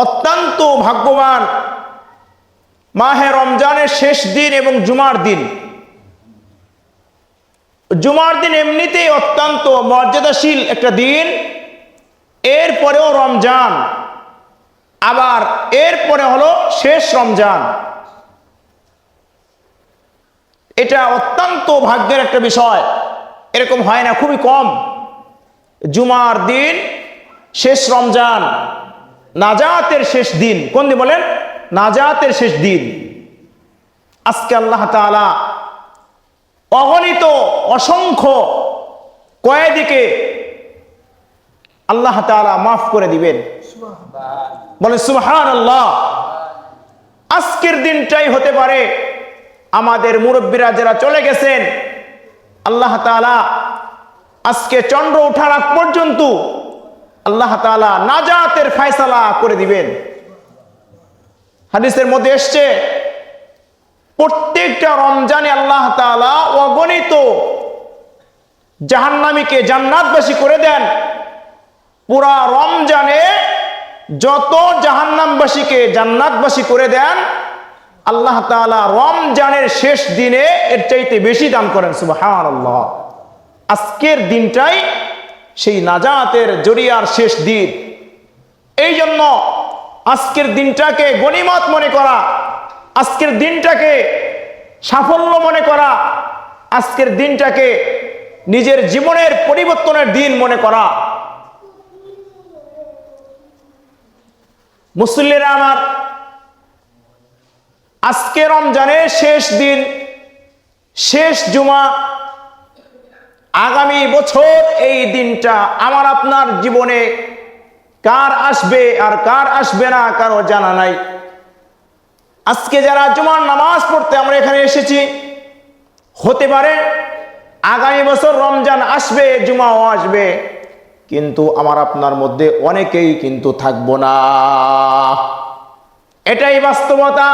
অত্যন্ত ভাগ্যবান মাহে রমজানের শেষ দিন এবং জুমার দিন। জুমার দিন এমনিতেই অত্যন্ত মর্যাদাশীল একটা দিন, এরপরেও রমজান, আবার এরপরে হলো শেষ রমজান। এটা অত্যন্ত ভাগ্যের একটা বিষয়, এরকম হয় না, খুবই কম। জুমার দিন শেষ রমজান, নাজাতের শেষ দিন। কোন দিন বলেন? নাজাতের শেষ দিন। আজকে আল্লাহ তাআলা অগণিত অসংখ্য কয়েদিকে আল্লাহ তাআলা মাফ করে দিবেন। বলে সুবহানাল্লাহ। আজকের দিনটাই হতে পারে আমাদের মুরব্বীরা যারা চলে গেছেন, আল্লাহ তাআলা আজকে চন্দ্র ওঠার আগ পর্যন্ত আল্লাহ তাআলা নাজাতের ফয়সালা করে দিবেন। হাদিসের মধ্যে এসছে প্রত্যেকটা রমজানে আল্লাহ তাআলা অগণিত জাহান্নামীকে জান্নাতবাসী করে দেন। পুরা রমজানে যত জাহান্নামবাসীকে জান্নাতবাসী করে দেন, আল্লাহ তাআলা রমজানের শেষ দিনে এর চাইতে বেশি দান করেন। সুবহানাল্লাহ। আজকের দিনটাই সেই নাজাতের জরিয়ার শেষ দিন। এই জন্য আজকের দিনটাকে গনিমত মনে করা, আজকের দিনটাকে সাফল্য মনে করা, আজকের দিনটাকে নিজের জীবনের পরিবর্তনের দিন মনে করা। মুসল্লিরা আমার, আজকে রমজানের শেষ দিন, শেষ জুমা। আগামী বছর এই দিনটা আমার আপনার জীবনে কার আসবে আর কার আসবে না কারো জানা নাই। আজকে যারা জুমার নামাজ পড়তে আমরা এখানে এসেছি, হতে পারে আগামী বছর রমজান আসবে, জুমাও আসবে, কিন্তু আমার আপনার মধ্যে অনেকেই কিন্তু থাকবো না। এটাই বাস্তবতা।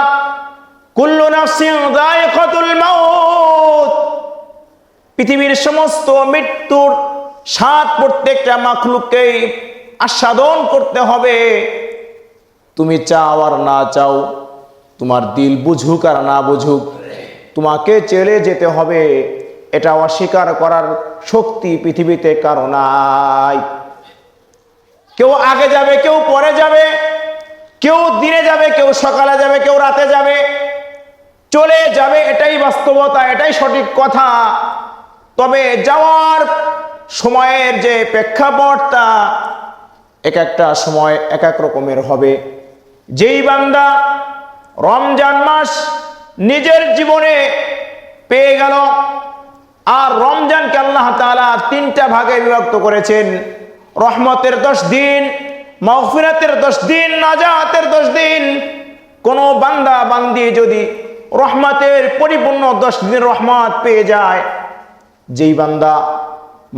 কুল্লু নাফসিন যায়িকাতুল মাউত। পৃথিবীর সমস্ত মৃত্যুর স্বাদ প্রত্যেকটা মাখলুককেই আস্বাদন করতে হবে। তুমি চাও আর না চাও, তোমার দিল বুঝুক আর না বুঝুক, তোমাকে চলে যেতে হবে। এটা অস্বীকার করার শক্তি পৃথিবীতে কারো নাই। কেউ আগে যাবে, কেউ পরে যাবে, কেউ দিনে যাবে, কেউ সকালে যাবে, কেউ রাতে যাবে, চলে যাবে। এটাই বাস্তবতা, এটাই সঠিক কথা। তবে যাওয়ার সময়ের যে প্রেক্ষাপটটা এক একটা সময় এক এক রকমের হবে। যেই বান্দা রমজান মাস নিজের জীবনে পেয়ে গেল, আর রমজানকে আল্লাহ তাআলা তিনটা ভাগে বিভক্ত করেছেন। রহমতের 10 দিন, মাগফিরাতের 10 দিন, নাজাতের 10 দিন। কোন বান্দা বান্দি যদি রহমতের পরিপূর্ণ 10 দিনের রহমত পেয়ে যায়, যেই বান্দা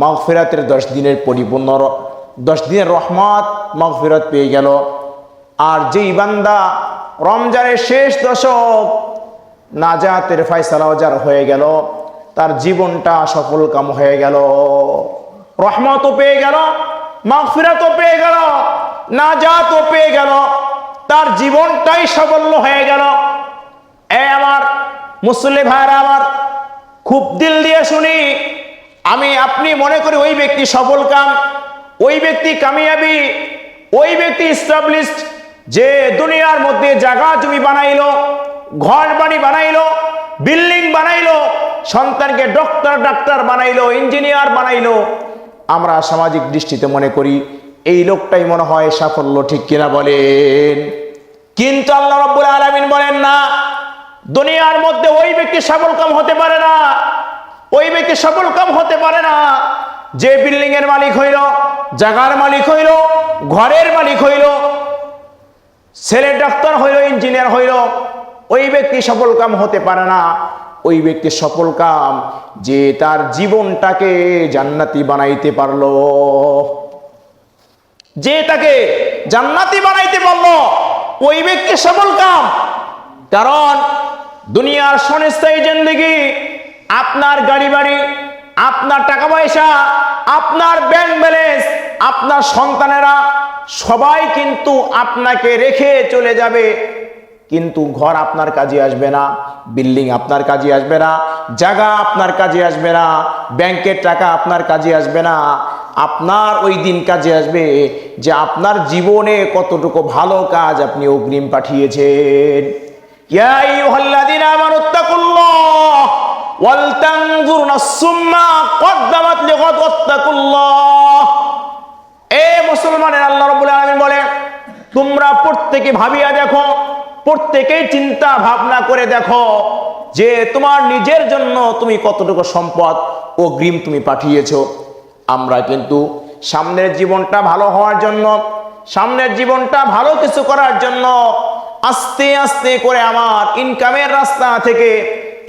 মাগফিরাতের 10 দিনের পরিপূর্ণ 10 দিনের রহমত মাগফিরাত পেয়ে গেল, আর যেই বান্দা রমজানের শেষ দশক নাজাতের ফয়সালা যার হয়ে গেল, তার জীবনটা সফল কাম হয়ে গেল। রহমতও পেয়ে গেল, মাগফিরাতও পেয়ে গেল, নাজাতও পেয়ে গেল, তার জীবনটাই সাফল্য হয়ে গেল। এ আমার মুসলিম ভাইরা আমার, খুব দিল দিয়ে শুনি, আমি আপনি মনে করি ওই ব্যক্তি সফল কাম, ওই ব্যক্তি কামিয়াবি, ওই ব্যক্তি এস্টাবলিশড, যে দুনিয়ার মধ্যে জায়গা জমি বানাইলো, ঘর বাড়ি বানাইলো, বিল্ডিং বানাইলো, সন্তানকে ডাক্তার বানাইলো, ইঞ্জিনিয়ার বানাইলো। আমরা সামাজিক দৃষ্টিতে মনে করি এই লোকটাই মনে হয় সাফল্য, ঠিক কিনা বলেন? কিন্তু আল্লাহ রাব্বুল আলামিন বলেন না, দুনিয়ার মধ্যে ওই ব্যক্তি সফল কাম হতে পারে না, ওই ব্যক্তি সফল কাম হতে পারে না যে বিল্ডিং এর মালিক হইল, জায়গার মালিক হইল, ঘরের মালিক হইল, ছেলে ডাক্তার হইল, ইঞ্জিনিয়ার হইল। ওই ব্যক্তি সফল কাম হতে পারে না। ওই ব্যক্তি সফল কাম যে তার জীবনটাকে জান্নাতি বানাইতে পারলো, যে তাকে জান্নাতি বানাইতে পারলো, ওই ব্যক্তি সফল কাম। কারণ দুনিয়ার ক্ষণস্থায়ী জিন্দেগি, আপনার গাড়ি বাড়ি, আপনার টাকা পয়সা, আপনার ব্যাংক ব্যালেন্স, আপনার সন্তানেরা, সবাই কিন্তু আপনাকে রেখে চলে যাবে, কিন্তু ঘর আপনার কাজে আসবে না, বিল্ডিং আপনার কাজে আসবে না, জায়গা আপনার কাজে আসবে না, ব্যাংকের টাকা আপনার কাজে আসবে না। আপনার ওই দিন কাজে আসবে যে আপনার জীবনে কতটুকু ভালো কাজ আপনি অগ্রিম পাঠিয়েছেন। ইয়া আইয়ুহাল্লাযীনা আমানুত্তাকুল্লাহ ওয়াল তানজুর নাফসুম মা কদ্দামাত লিগাদ ওয়াত্তাকুল্লাহ। এ মুসলমানের, আল্লাহ রাব্বুল আলামিন বলে তোমরা প্রত্যেকে ভাবিয়া দেখো, প্রত্যেকেই চিন্তা ভাবনা করে দেখো যে তোমার নিজের জন্য তুমি কতটুকু সম্পদ অগ্রিম তুমি পাঠিয়েছো। আমরা কিন্তু সামনের জীবনটা ভালো হওয়ার জন্য, সামনের জীবনটা ভালো কিছু করার জন্য আস্তে আস্তে করে আমার ইনকামের রাস্তা থেকে,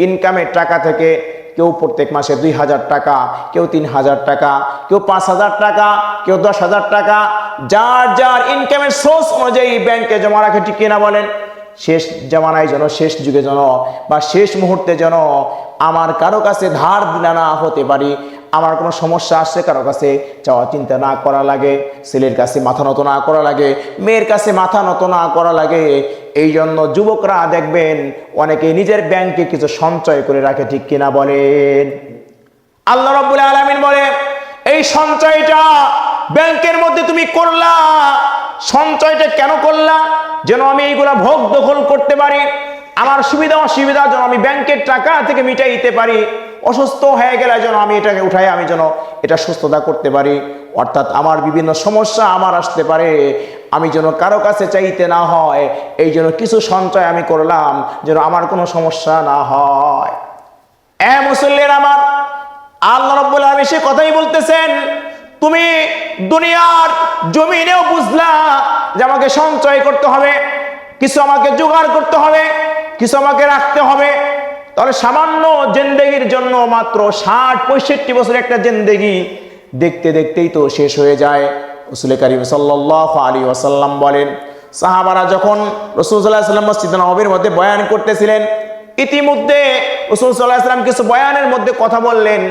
ইনকামের টাকা থেকে কেউ প্রত্যেক মাসে 2000 টাকা, কেউ 3000 টাকা, কেউ 5000 টাকা, কেউ 10,000 টাকা, যার যার ইনকামের সোর্স অনুযায়ী ব্যাংকে জমা রাখে, ঠিক কিনা বলেন? শেষ জামানায় যেন, শেষ যুগে যেন বা শেষ মুহূর্তে যেন আমার কারো কাছে ধার দিনা না হতে পারি, আমার কোনো সমস্যা আসছে কারো কাছে চাওয়া চিন্তা না করা লাগে, ছেলের কাছে মাথা নত না করা লাগে, মেয়ের কাছে মাথা নত না করা লাগে। এই জন্য যুবকরা দেখবেন অনেকে নিজের ব্যাংকে কিছু সঞ্চয় করে রাখে, ঠিক কিনা বলেন? আল্লাহ রাব্বুল আলামিন বলে এই সঞ্চয়টা ব্যাংকের মধ্যে তুমি করলা, সঞ্চয়টা কেন করলা? যেন আমি এইগুলা ভোগ দখল করতে পারি, আমার সুবিধা অসুবিধা যেন আমি ব্যাংকের টাকা থেকে মিটাইতে পারি, অসুস্থ হয়ে গেলে যেন আমি এটাকে উঠাই আমি যেন এটা সুস্থতা করতে পারি। অর্থাৎ আমার বিভিন্ন সমস্যা আমার আসতে পারে, আমি যেন কারো কাছে চাইতে না হয়, এই জন্য কিছু সঞ্চয় আমি করলাম যেন আমার কোনো সমস্যা না হয়। মুসল্লিরা আমার, আল্লাহ রাব্বুল আলামিন সে কথাই বলতেছেন, তুমি দুনিয়ার জমিনেও বুঝলা যে আমাকে সঞ্চয় করতে হবে, কিছু আমাকে জোগাড় করতে হবে, কিছু আমাকে রাখতে হবে। তাহলে সামান্য জিন্দেগির জন্য মাত্র 60-65 বছর একটা জিন্দেগি দেখতে দেখতেই তো শেষ হয়ে যায়। রাসূল কারীম সাল্লাল্লাহু আলাইহি ওয়াসাল্লাম বলেন, সাহাবারা যখন রাসূল সাল্লাল্লাহু আলাইহি ওয়াসাল্লাম মসজিদে নববীর মধ্যে বয়ান করতেছিলেন, ইতিমধ্যে রাসূল সাল্লাল্লাহু আলাইহি ওয়াসাল্লাম কিছু বয়ানের মধ্যে কথা বললেন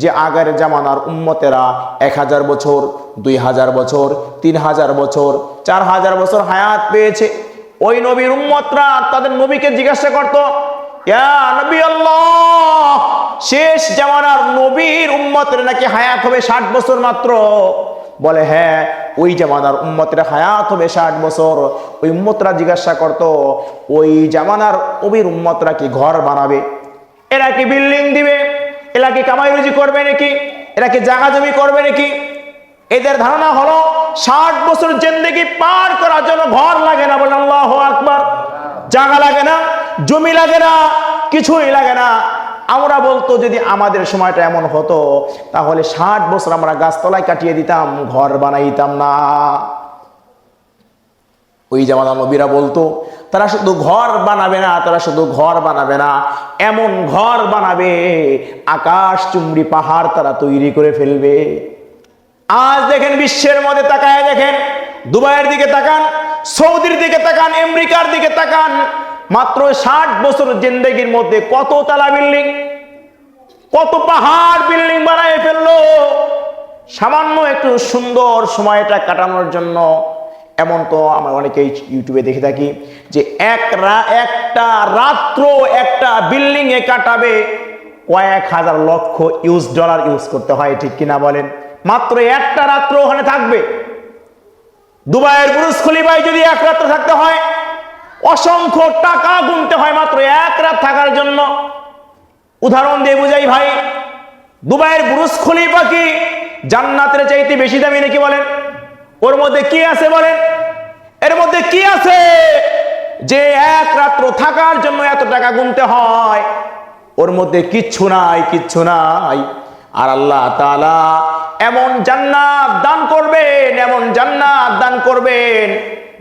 যে আগের জামানার উম্মতেরা 1000 বছর, 2000 বছর, 3000 বছর, 4000 বছর হায়াত পেয়েছে। ওই নবীর উম্মতরা তাদের নবীকে জিজ্ঞাসা করত, ইয়া নবী আল্লাহ, শেষ জামানার নবীর উম্মতের নাকি হায়াত হবে 60 বছর মাত্র? বলে হ্যাঁ, ওই জামানার উম্মতের হায়াত হবে 60 বছর। ওই উম্মতরা জিজ্ঞাসা করত, ওই জামানার নবীর উম্মতরা কি ঘর বানাবে? এরা কি বিল্ডিং দিবে? এরা কি কামাই রুজি করবে নাকি? এরা কি জায়গা জমি করবে নাকি? এদের ধারণা হলো 60 বছর জিন্দেগি পার করার জন্য ঘর লাগে না। বলেন আল্লাহু আকবার। জায়গা লাগে না, জমি লাগে না, কিছুই লাগে না। আমরা বলতো যদি আমাদের সময়টা এমন হতো তাহলে 60 বছর আমরা গাছতলায় কাটিয়ে দিতাম, ঘর বানাইতাম না। ওই জামানার নবীরা বলতো তারা শুধু ঘর বানাবে না, তারা শুধু ঘর বানাবে না, এমন ঘর বানাবে আকাশ চুম্বি পাহাড় তারা তৈরি করে ফেলবে। আজ দেখেন বিশ্বের মধ্যে তাকায় দেখেন, দুবাইয়ের দিকে তাকান, সৌদির দিকে তাকান, আমেরিকার দিকে তাকান, মাত্র 60 বছর জিন্দেগির মধ্যে কত তালা বিল্ডিং, কত পাহাড় বিল্ডিং বানায় ফেললো সামান্য একটু সুন্দর সময়টা কাটানোর জন্য। এমন তো আমরা অনেকেই ইউটিউবে দেখে থাকি যে একটা রাত্র একটা বিল্ডিং এ কাটাবে কয়েক হাজার লক্ষ $US ইউজ করতে হয়, ঠিক কিনা বলেন? মাত্র একটা রাত্র ওখানে থাকবে। দুবাইয়ের বুর্জ খলিফায় যদি এক রাত্র থাকতে হয় অসংখ্য টাকা গুনতে হয় মাত্র এক রাত থাকার জন্য। উদাহরণ দিয়ে বুঝাই ভাই, দুবাইয়ের বুর্জ খলিফা কি জান্নাতের চাইতে বেশি দামি নাকি বলেন? ওর মধ্যে কি আছে বলেন? এর মধ্যে কি আছে যে এক রাত্র থাকার জন্য এত টাকা গুনতে হয়? ওর মধ্যে কিচ্ছু নাই, কিচ্ছু নাই। আর আল্লাহ তাআলা এমন জান্নাত দান করবেন, এমন জান্নাত দান করবেন,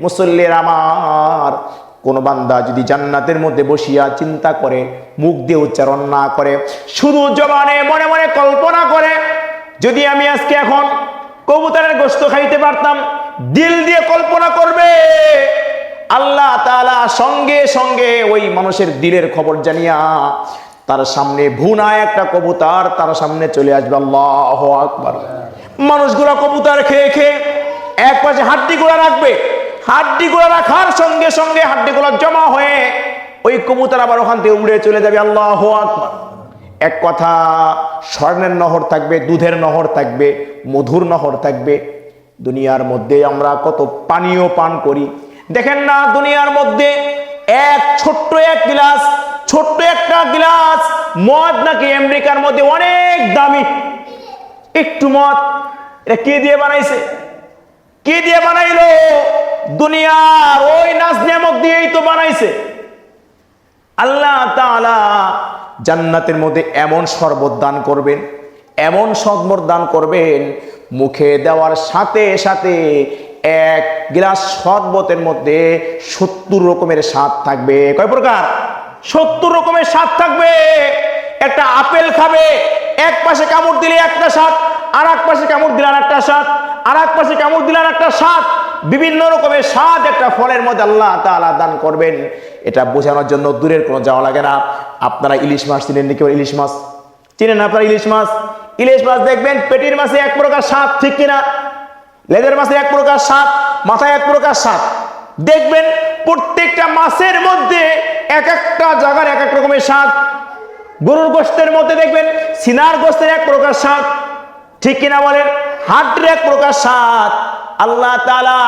মুসল্লির আমার, কোন বান্দা যদি জান্নাতের মধ্যে বসিয়া চিন্তা করে, মুখ দিয়ে উচ্চারণ না করে, শুধু জবানে মনে মনে কল্পনা করে, যদি আমি আজকে এখন কবুতরের গোশত খাইতে পারতাম, দিল দিয়ে কল্পনা করবে, আল্লাহ তাআলা সঙ্গে সঙ্গে ওই মানুষের দিলের খবর জানিয়া তার সামনে ভুনা একটা কবুতর তার সামনে চলে আসবে। আল্লাহু আকবার। মানুষগুলো কবুতর খেয়ে খেয়ে এক পাশে হাড্ডিগুলো রাখবে, হাড্ডিগুলো রাখার সঙ্গে সঙ্গে হাড্ডিগুলো জমা হয়ে ওই কবুতর আবার ওখান থেকে উড়ে চলে যাবে। আল্লাহু আকবার। এক কথা, স্বর্ণের নহর থাকবে, দুধের নহর থাকবে, মধুর নহর থাকবে। দুনিয়ার মধ্যে আমরা কত পানীয় পান করি দেখেন না, দুনিয়ার মধ্যে ছোট্ট একটা গ্লাস মদ নাকি আমেরিকার মধ্যে অনেক দামি। একটু মদ, এটা কে দিয়ে বানাইছে? কে দিয়ে বানাইলো? দুনিয়ার ওই নাজ নেয়ামত দিয়েই তো বানাইছে। আল্লাহ তাআলা জান্নাতের মধ্যে এমন শরবত দান করবেন, এমন শরবত দান করবেন, মুখে দেওয়ার সাথে সাথে এক গ্লাস শরবতের মধ্যে 70 রকমের স্বাদ থাকবে। কয় প্রকার? 70 রকমের স্বাদ থাকবে। একটা আপেল খাবে, এক পাশে কামড় দিলে একটা স্বাদ, আর এক পাশে কামড় দিলে আর একটা স্বাদ, আর এক পাশে কামড় দিলে আর একটা স্বাদ। বিভিন্ন রকমের স্বাদ একটা ফলের মধ্যে আল্লাহ তাআলা দান করবেন। এটা বোঝানোর জন্য দূরের কোনো যাওয়া লাগে না। আপনারা ইলিশ মাছ চিনেন নাকি? ইলিশ মাছ চিনেন আপনারা? ইলিশ মাছ দেখবেন পেটির মাছে এক প্রকার স্বাদ, ঠিক কিনা? লেজের মাছে এক প্রকার স্বাদ, মাথায় এক প্রকার স্বাদ। দেখবেন প্রত্যেকটা মাছের মধ্যে এক একটা জায়গার এক এক রকমের স্বাদ। গরুর গোশতের মধ্যে দেখবেন সিনার গোশতের এক প্রকার স্বাদ, ঠিক কিনা বলেন? হাড্ডির এক প্রকার স্বাদ। আল্লাহ তাআলা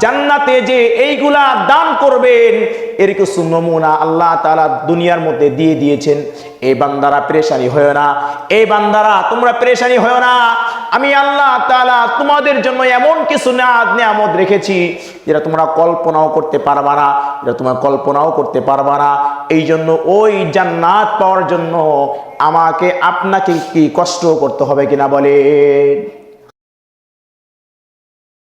জান্নাতে যে এইগুলা দান করবেন এর কিছু নমুনা আল্লাহ তাআলা দুনিয়ার মধ্যে দিয়ে দিয়েছেন। এই বান্দারা পেরেশানি হয় না, এই বান্দারা তোমরা পেরেশানি হয় না। আমি আল্লাহ তাআলা তোমাদের জন্য এমন কিছু নিয়ামত রেখেছি যেটা তোমরা কল্পনাও করতে পারবা না, যেটা তোমরা কল্পনাও করতে পারবা না। এই জন্য ওই জান্নাত পাওয়ার জন্য আমাকে আপনাকে কি কষ্ট করতে হবে কিনা বলেন?